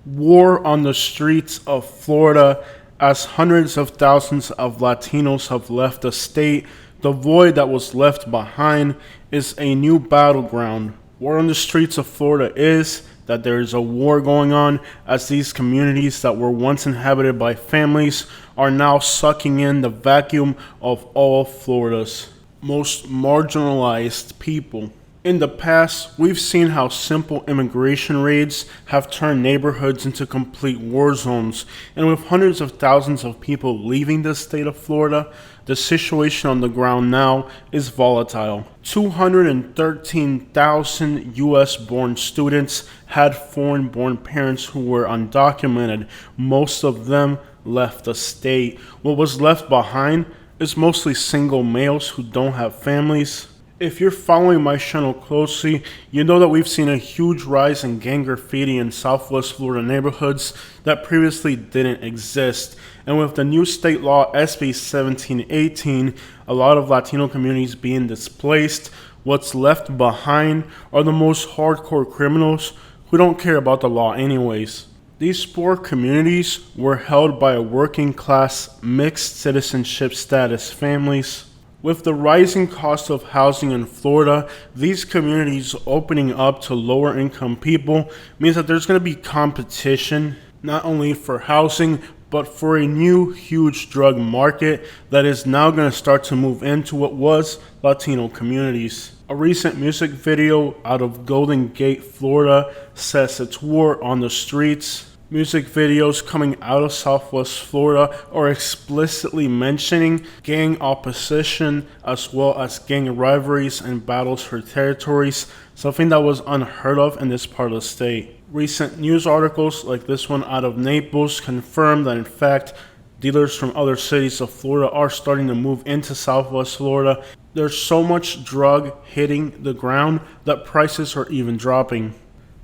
War on the streets of Florida as hundreds of thousands of Latinos have left the state. The void that was left behind is a new battleground. War on the streets of Florida is that there is a war going on as these communities that were once inhabited by families are now sucking in the vacuum of all of Florida's most marginalized people. In the past, we've seen how simple immigration raids have turned neighborhoods into complete war zones, and with hundreds of thousands of people leaving the state of Florida, the situation on the ground now is volatile. 213,000 US-born students had foreign-born parents who were undocumented. Most of them left the state. What was left behind is mostly single males who don't have families. If you're following my channel closely, you know that we've seen a huge rise in gang graffiti in Southwest Florida neighborhoods that previously didn't exist. And with the new state law SB 1718, a lot of Latino communities being displaced, what's left behind are the most hardcore criminals who don't care about the law anyways. These poor communities were held by a working class, mixed citizenship status families. With the rising cost of housing in Florida, these communities opening up to lower income people means that there's going to be competition, not only for housing, but for a new huge drug market that is now going to start to move into what was Latino communities. A recent music video out of Golden Gate, Florida says it's war on the streets. Music videos coming out of Southwest Florida are explicitly mentioning gang opposition as well as gang rivalries and battles for territories, something that was unheard of in this part of the state. Recent news articles like this one out of Naples confirm that in fact dealers from other cities of Florida are starting to move into Southwest Florida. There's so much drug hitting the ground that prices are even dropping.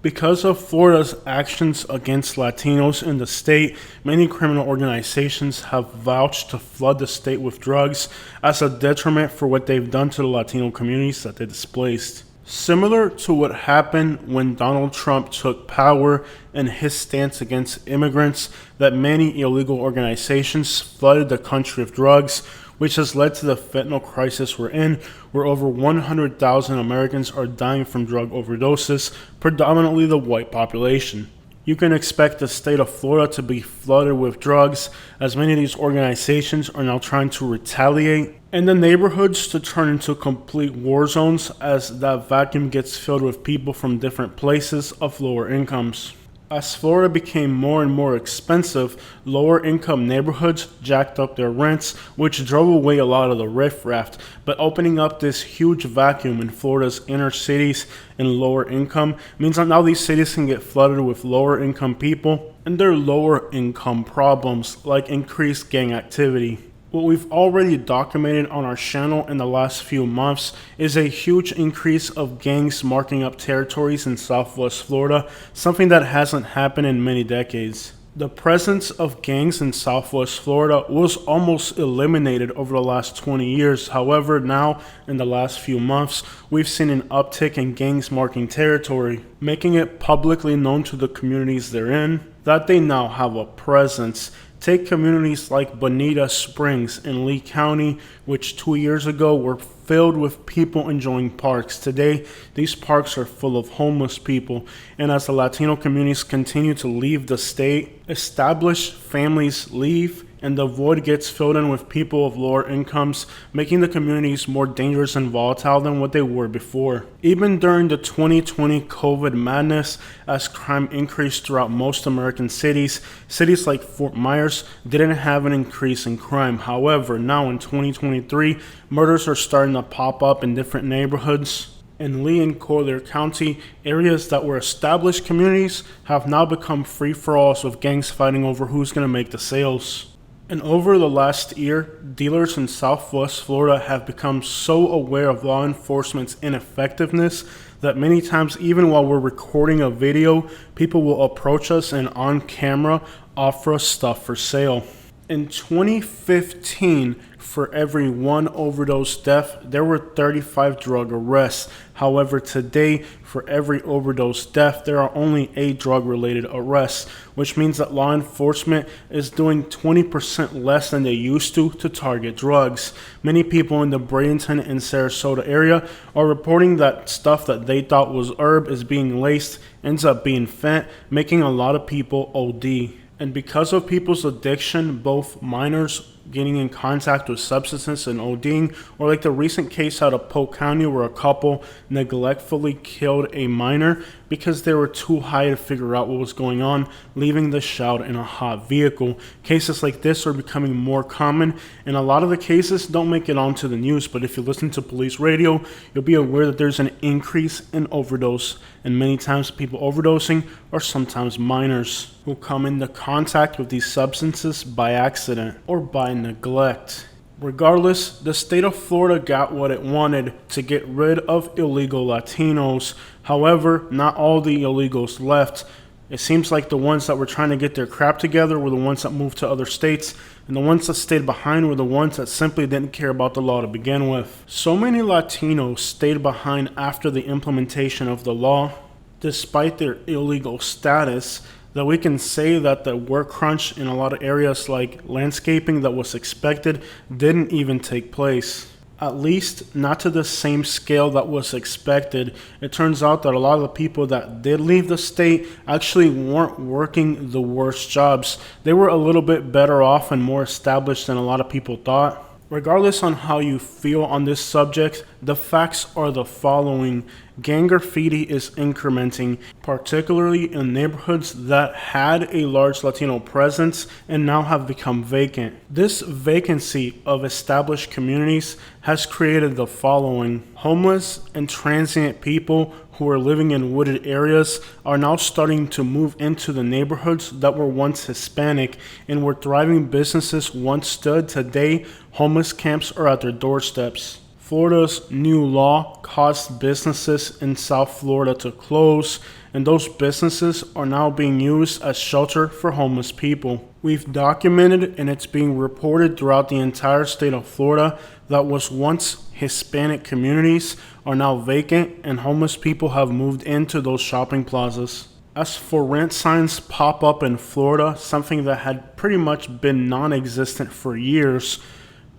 Because of Florida's actions against Latinos in the state, many criminal organizations have vouched to flood the state with drugs as a detriment for what they've done to the Latino communities that they displaced. Similar to what happened when Donald Trump took power and his stance against immigrants, that many illegal organizations flooded the country with drugs, which has led to the fentanyl crisis we're in, where over 100,000 Americans are dying from drug overdoses, predominantly the white population. You can expect the state of Florida to be flooded with drugs, as many of these organizations are now trying to retaliate, and the neighborhoods to turn into complete war zones as that vacuum gets filled with people from different places of lower incomes. As Florida became more and more expensive, lower income neighborhoods jacked up their rents, which drove away a lot of the riffraff. But opening up this huge vacuum in Florida's inner cities and lower income means that now these cities can get flooded with lower income people and their lower income problems like increased gang activity. What we've already documented on our channel in the last few months is a huge increase of gangs marking up territories in Southwest Florida, something that hasn't happened in many decades. The presence of gangs in Southwest Florida was almost eliminated over the last 20 years. However, now, in the last few months, we've seen an uptick in gangs marking territory, making it publicly known to the communities they're in that they now have a presence. Take communities like Bonita Springs in Lee County, which 2 years ago were filled with people enjoying parks. Today, these parks are full of homeless people. And as the Latino communities continue to leave the state, established families leave, and the void gets filled in with people of lower incomes, making the communities more dangerous and volatile than what they were before. Even during the 2020 COVID madness, as crime increased throughout most American cities, cities like Fort Myers didn't have an increase in crime. However, now in 2023, murders are starting to pop up in different neighborhoods. In Lee and Collier County, areas that were established communities have now become free-for-alls with gangs fighting over who's going to make the sales. And over the last year, dealers in Southwest Florida have become so aware of law enforcement's ineffectiveness that many times, even while we're recording a video, people will approach us and on camera offer us stuff for sale. In 2015, for every one overdose death, there were 35 drug arrests. However, today, for every overdose death, there are only 8 drug-related arrests, which means that law enforcement is doing 20% less than they used to target drugs. Many people in the Bradenton and Sarasota area are reporting that stuff that they thought was herb is being laced, ends up being fent, making a lot of people OD. And because of people's addiction, both minors getting in contact with substances and ODing, or like the recent case out of Polk County where a couple neglectfully killed a minor because they were too high to figure out what was going on, leaving the child in a hot vehicle. Cases like this are becoming more common, and a lot of the cases don't make it onto the news, but if you listen to police radio, you'll be aware that there's an increase in overdose, and many times people overdosing are sometimes minors who come into contact with these substances by accident or by neglect. Regardless, the state of Florida got what it wanted to get rid of illegal Latinos. However, not all the illegals left. It seems like the ones that were trying to get their crap together were the ones that moved to other states, and the ones that stayed behind were the ones that simply didn't care about the law to begin with. So many Latinos stayed behind after the implementation of the law, despite their illegal status, that we can say that the work crunch in a lot of areas like landscaping that was expected didn't even take place. At least not to the same scale that was expected. It turns out that a lot of the people that did leave the state actually weren't working the worst jobs. They were a little bit better off and more established than a lot of people thought. Regardless on how you feel on this subject, the facts are the following. Gang graffiti is incrementing, particularly in neighborhoods that had a large Latino presence and now have become vacant. This vacancy of established communities has created the following. Homeless and transient people who are living in wooded areas are now starting to move into the neighborhoods that were once Hispanic and where thriving businesses once stood. Today, homeless camps are at their doorsteps. Florida's new law caused businesses in South Florida to close, and those businesses are now being used as shelter for homeless people. We've documented, and it's being reported throughout the entire state of Florida, that was once Hispanic communities are now vacant and homeless people have moved into those shopping plazas. As for rent signs pop up in Florida, something that had pretty much been non-existent for years,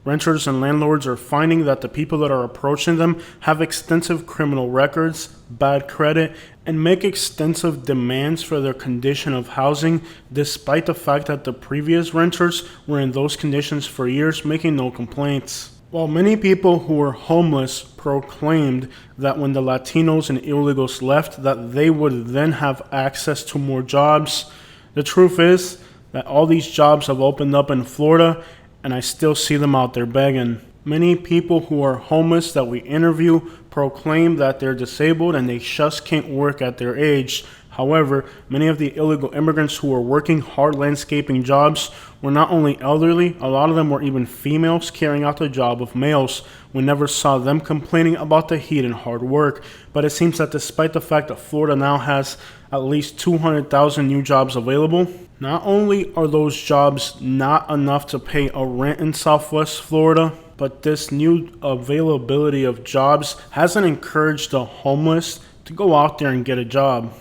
renters and landlords are finding that the people that are approaching them have extensive criminal records, bad credit, and make extensive demands for their condition of housing, despite the fact that the previous renters were in those conditions for years, making no complaints. While many people who were homeless proclaimed that when the Latinos and illegals left, that they would then have access to more jobs, the truth is that all these jobs have opened up in Florida, and I still see them out there begging. Many people who are homeless that we interview proclaim that they're disabled and they just can't work at their age. However, many of the illegal immigrants who were working hard landscaping jobs were not only elderly, a lot of them were even females carrying out the job of males. We never saw them complaining about the heat and hard work. But it seems that despite the fact that Florida now has at least 200,000 new jobs available, not only are those jobs not enough to pay a rent in Southwest Florida, but this new availability of jobs hasn't encouraged the homeless to go out there and get a job.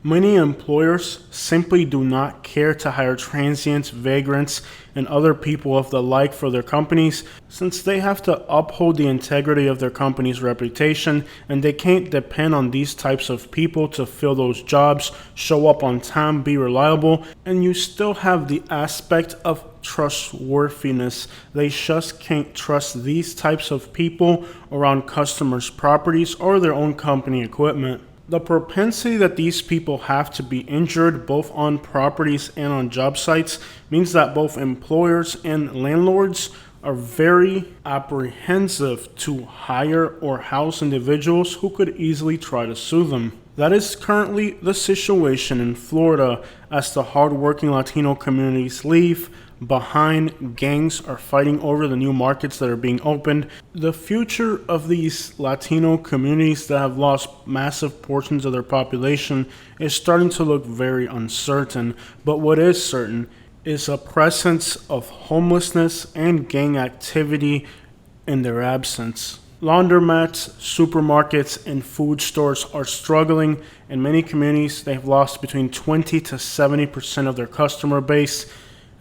Many employers simply do not care to hire transients, vagrants, and other people of the like for their companies, since they have to uphold the integrity of their company's reputation, and they can't depend on these types of people to fill those jobs, show up on time, be reliable, and you still have the aspect of trustworthiness. They just can't trust these types of people around customers' properties or their own company equipment. The propensity that these people have to be injured both on properties and on job sites means that both employers and landlords are very apprehensive to hire or house individuals who could easily try to sue them. That is currently the situation in Florida as the hardworking Latino communities leave behind. Gangs are fighting over the new markets that are being opened. The future of these Latino communities that have lost massive portions of their population is starting to look very uncertain. But what is certain is a presence of homelessness and gang activity in their absence. Laundromats, supermarkets, and food stores are struggling. In many communities, they've lost between 20 to 70% of their customer base.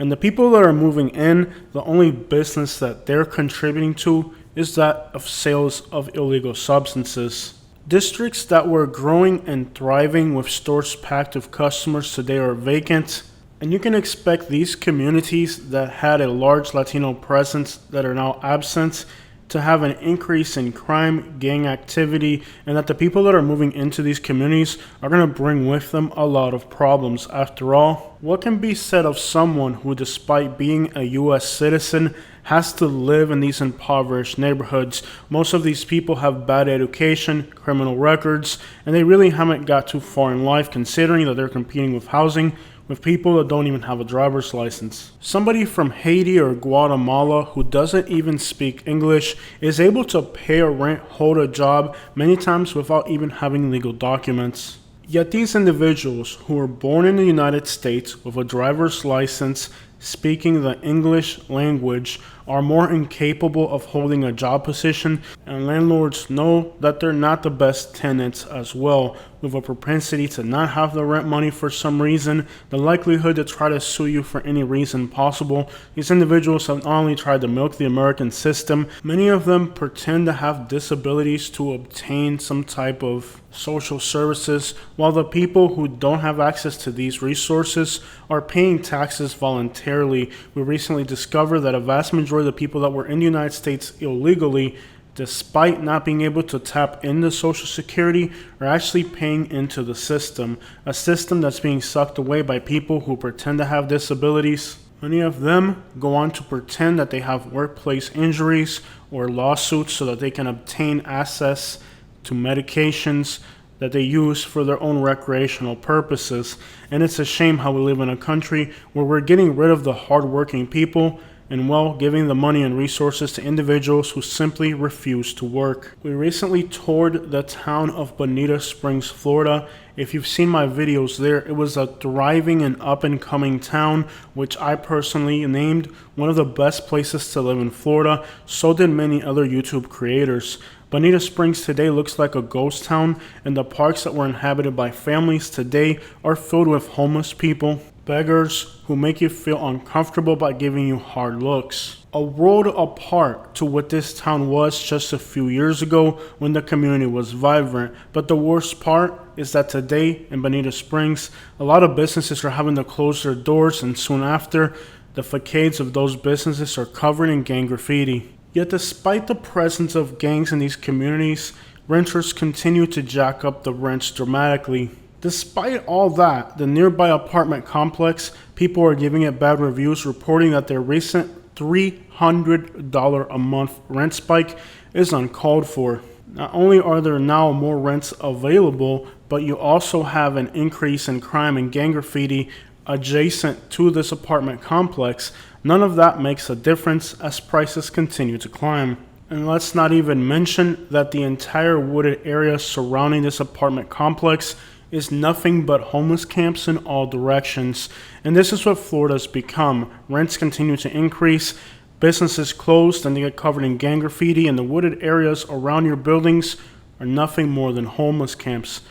And the people that are moving in, the only business that they're contributing to is that of sales of illegal substances. Districts that were growing and thriving with stores packed with customers today are vacant. And you can expect these communities that had a large Latino presence that are now absent to have an increase in crime, gang activity, and that the people that are moving into these communities are going to bring with them a lot of problems. After all, what can be said of someone who, despite being a U.S. citizen, has to live in these impoverished neighborhoods? Most of these people have bad education, criminal records, and they really haven't got too far in life, considering that they're competing with housing with people that don't even have a driver's license. Somebody from Haiti or Guatemala who doesn't even speak English is able to pay a rent, hold a job, many times without even having legal documents. Yet these individuals who were born in the United States with a driver's license speaking the English language are more incapable of holding a job position, and landlords know that they're not the best tenants as well, with a propensity to not have the rent money for some reason, the likelihood to try to sue you for any reason possible. These individuals have not only tried to milk the American system, many of them pretend to have disabilities to obtain some type of social services, while the people who don't have access to these resources are paying taxes voluntarily. We recently discovered that a vast majority of the people that were in the United States illegally, despite not being able to tap into Social Security, are actually paying into the system, a system that's being sucked away by people who pretend to have disabilities. Many of them go on to pretend that they have workplace injuries or lawsuits so that they can obtain access to medications that they use for their own recreational purposes. And it's a shame how we live in a country where we're getting rid of the hardworking people and, well, giving the money and resources to individuals who simply refuse to work. We recently toured the town of Bonita Springs, Florida. If you've seen my videos there, it was a thriving and up-and-coming town, which I personally named one of the best places to live in Florida. So did many other YouTube creators. Bonita Springs today looks like a ghost town, and the parks that were inhabited by families today are filled with homeless people, beggars who make you feel uncomfortable by giving you hard looks. A world apart to what this town was just a few years ago when the community was vibrant. But the worst part is that today in Bonita Springs, a lot of businesses are having to close their doors, and soon after, the facades of those businesses are covered in gang graffiti. Yet despite the presence of gangs in these communities, renters continue to jack up the rents dramatically. Despite all that, the nearby apartment complex, people are giving it bad reviews, reporting that their recent $300 a month rent spike is uncalled for. Not only are there now more rents available, but you also have an increase in crime and gang graffiti adjacent to this apartment complex. None of that makes a difference as prices continue to climb. And let's not even mention that the entire wooded area surrounding this apartment complex is nothing but homeless camps in all directions. And this is what Florida's become. Rents continue to increase, businesses closed, and they get covered in gang graffiti, and the wooded areas around your buildings are nothing more than homeless camps.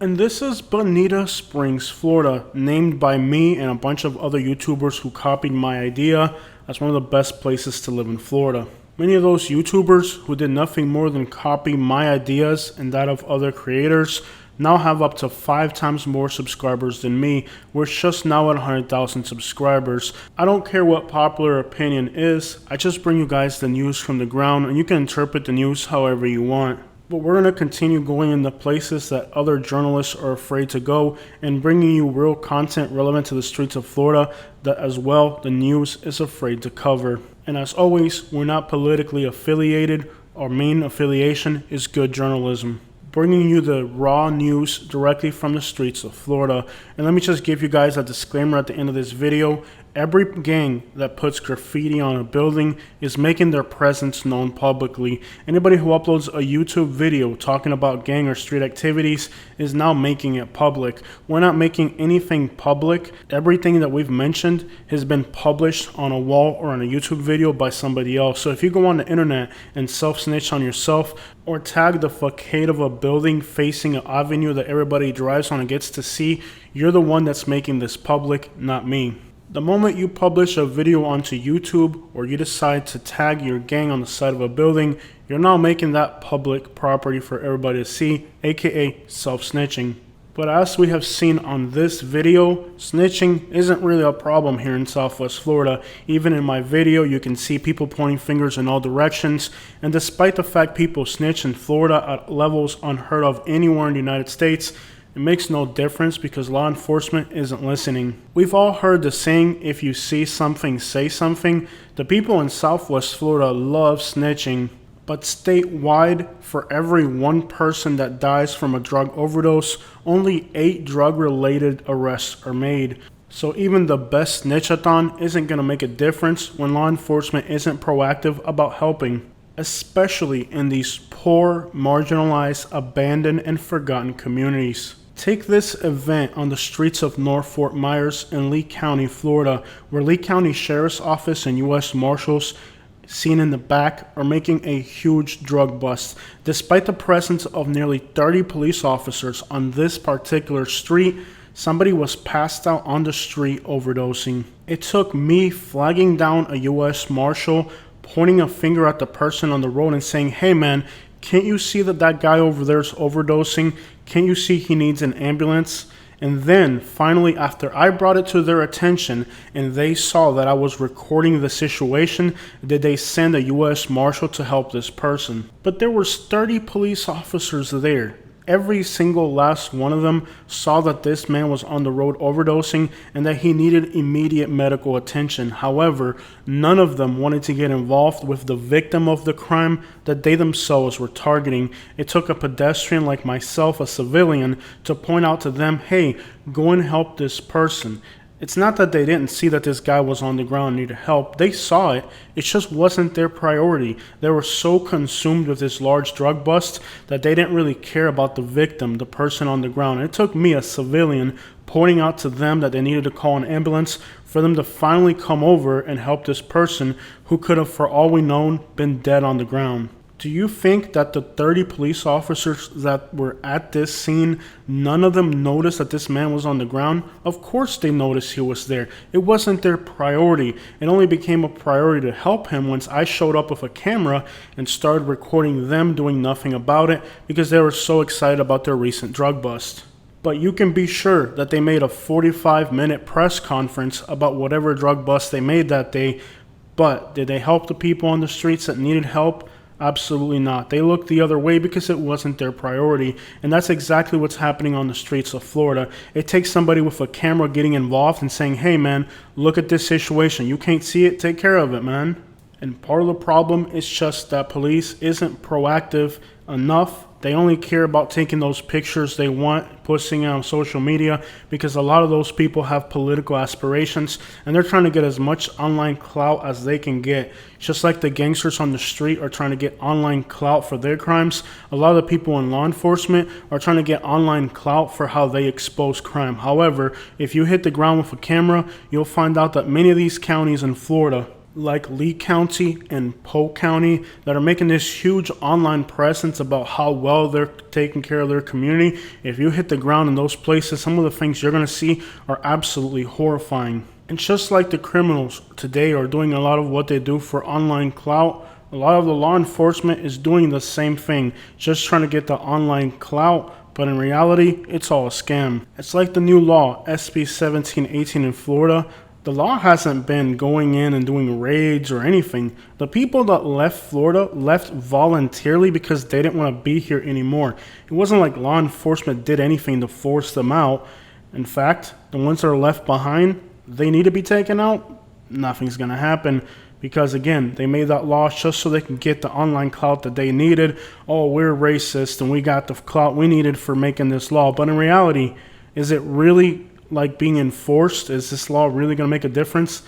And this is Bonita Springs, Florida, named by me and a bunch of other YouTubers who copied my idea as one of the best places to live in Florida. Many of those YouTubers who did nothing more than copy my ideas and that of other creators now have up to 5 times more subscribers than me. We're just now at 100,000 subscribers. I don't care what popular opinion is, I just bring you guys the news from the ground, and you can interpret the news however you want. But we're going to continue going into places that other journalists are afraid to go and bringing you real content relevant to the streets of Florida that as well the news is afraid to cover. And as always, we're not politically affiliated. Our main affiliation is good journalism, bringing you the raw news directly from the streets of Florida. And let me just give you guys a disclaimer at the end of this video. Every gang that puts graffiti on a building is making their presence known publicly. Anybody who uploads a YouTube video talking about gang or street activities is now making it public. We're not making anything public. Everything that we've mentioned has been published on a wall or on a YouTube video by somebody else. So if you go on the internet and self-snitch on yourself or tag the facade of a building facing an avenue that everybody drives on and gets to see, you're the one that's making this public, not me. The moment you publish a video onto YouTube or you decide to tag your gang on the side of a building, you're now making that public property for everybody to see, aka self-snitching. But as we have seen on this video, snitching isn't really a problem here in Southwest Florida. Even in my video, you can see people pointing fingers in all directions. And despite the fact people snitch in Florida at levels unheard of anywhere in the United States, it makes no difference because law enforcement isn't listening. We've all heard the saying, if you see something, say something. The people in Southwest Florida love snitching. But statewide, for every one person that dies from a drug overdose, only 8 drug-related arrests are made. So even the best snitchathon isn't going to make a difference when law enforcement isn't proactive about helping, especially in these poor, marginalized, abandoned, and forgotten communities. Take this event on the streets of North Fort Myers in Lee County, Florida, where Lee County Sheriff's Office and U.S. Marshals, seen in the back, are making a huge drug bust. Despite the presence of nearly 30 police officers on this particular street, somebody was passed out on the street overdosing. It took me flagging down a U.S. Marshal, pointing a finger at the person on the road and saying, "Hey man, can't you see that guy over there is overdosing? Can't you see he needs an ambulance?" And then, finally, after I brought it to their attention and they saw that I was recording the situation, did they send a U.S. Marshal to help this person. But there was 30 police officers there. Every single last one of them saw that this man was on the road overdosing and that he needed immediate medical attention. However, none of them wanted to get involved with the victim of the crime that they themselves were targeting. It took a pedestrian like myself, a civilian, to point out to them, "Hey, go and help this person." It's not that they didn't see that this guy was on the ground and needed help. They saw it. It just wasn't their priority. They were so consumed with this large drug bust that they didn't really care about the victim, the person on the ground. And it took me, a civilian, pointing out to them that they needed to call an ambulance for them to finally come over and help this person who could have, for all we know, been dead on the ground. Do you think that the 30 police officers that were at this scene, none of them noticed that this man was on the ground? Of course they noticed he was there. It wasn't their priority. It only became a priority to help him once I showed up with a camera and started recording them doing nothing about it because they were so excited about their recent drug bust. But you can be sure that they made a 45-minute press conference about whatever drug bust they made that day. But did they help the people on the streets that needed help? Absolutely not. They looked the other way because it wasn't their priority. And that's exactly what's happening on the streets of Florida. It takes somebody with a camera getting involved and saying, "Hey man, look at this situation. You can't see it, take care of it, man." And part of the problem is just that police isn't proactive enough. They only care about taking those pictures they want, posting it on social media, because a lot of those people have political aspirations and they're trying to get as much online clout as they can get. Just like the gangsters on the street are trying to get online clout for their crimes, a lot of the people in law enforcement are trying to get online clout for how they expose crime. However, if you hit the ground with a camera, you'll find out that many of these counties in Florida, like Lee County and Polk County, that are making this huge online presence about how well they're taking care of their community, if you hit the ground in those places, some of the things you're going to see are absolutely horrifying. And just like the criminals today are doing a lot of what they do for online clout, a lot of the law enforcement is doing the same thing, just trying to get the online clout. But in reality, it's all a scam. It's like the new law, SB 1718 in Florida. The law hasn't been going in and doing raids or anything. The people that left Florida left voluntarily because they didn't want to be here anymore. It wasn't like law enforcement did anything to force them out. In fact, the ones that are left behind, they need to be taken out. Nothing's going to happen because, again, they made that law just so they can get the online clout that they needed. Oh, we're racist and we got the clout we needed for making this law. But in reality, is it really like being enforced? Is this law really going to make a difference?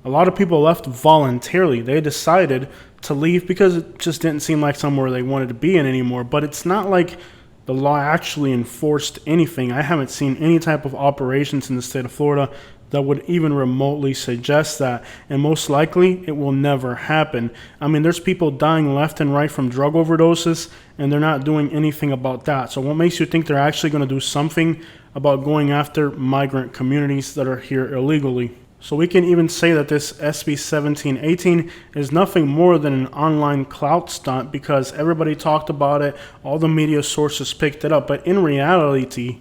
A lot of people left voluntarily. They decided to leave because it just didn't seem like somewhere they wanted to be in anymore. But it's not like the law actually enforced anything. I haven't seen any type of operations in the state of Florida that would even remotely suggest that, and most likely it will never happen. I mean, there's people dying left and right from drug overdoses, and they're not doing anything about that. So what makes you think they're actually going to do something about going after migrant communities that are here illegally? So we can even say that this SB 1718 is nothing more than an online clout stunt, because everybody talked about it, all the media sources picked it up, but in reality,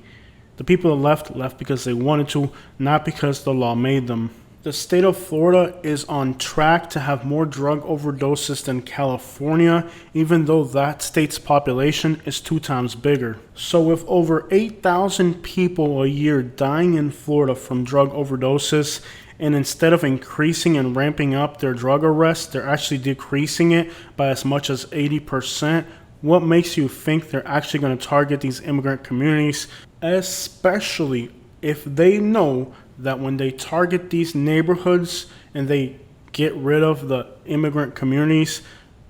the people that left because they wanted to, not because the law made them. The state of Florida is on track to have more drug overdoses than California, even though that state's population is 2 times bigger. So with over 8,000 people a year dying in Florida from drug overdoses, and instead of increasing and ramping up their drug arrests, they're actually decreasing it by as much as 80%. What makes you think they're actually going to target these immigrant communities, especially if they know that when they target these neighborhoods and they get rid of the immigrant communities,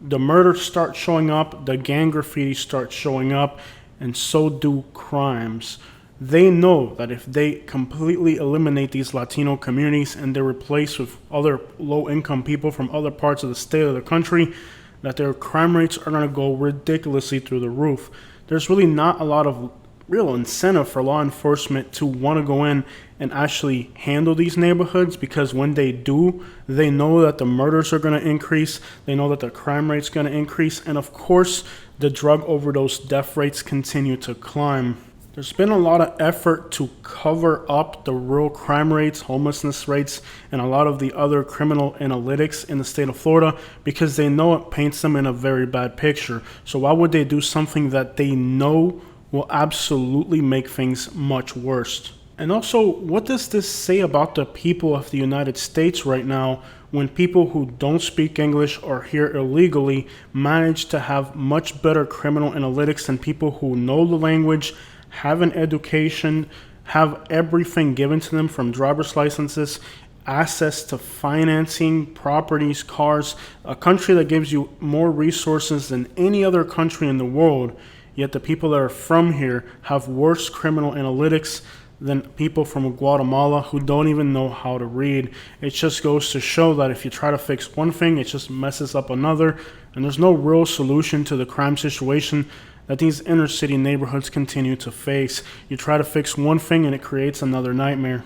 the murders start showing up, the gang graffiti starts showing up, and so do crimes. They know that if they completely eliminate these Latino communities and they're replaced with other low-income people from other parts of the state or the country, that their crime rates are going to go ridiculously through the roof. There's really not a lot of real incentive for law enforcement to want to go in and actually handle these neighborhoods, because when they do, they know that the murders are going to increase, they know that the crime rate's going to increase, and of course, the drug overdose death rates continue to climb. There's been a lot of effort to cover up the real crime rates, homelessness rates, and a lot of the other criminal analytics in the state of Florida, because they know it paints them in a very bad picture. So why would they do something that they know will absolutely make things much worse? And also, what does this say about the people of the United States right now, when people who don't speak English or here illegally manage to have much better criminal analytics than people who know the language, have an education, have everything given to them from driver's licenses, access to financing, properties, cars, a country that gives you more resources than any other country in the world, yet the people that are from here have worse criminal analytics than people from Guatemala who don't even know how to read. It just goes to show that if you try to fix one thing, it just messes up another, and there's no real solution to the crime situation that these inner city neighborhoods continue to face. You try to fix one thing and it creates another nightmare.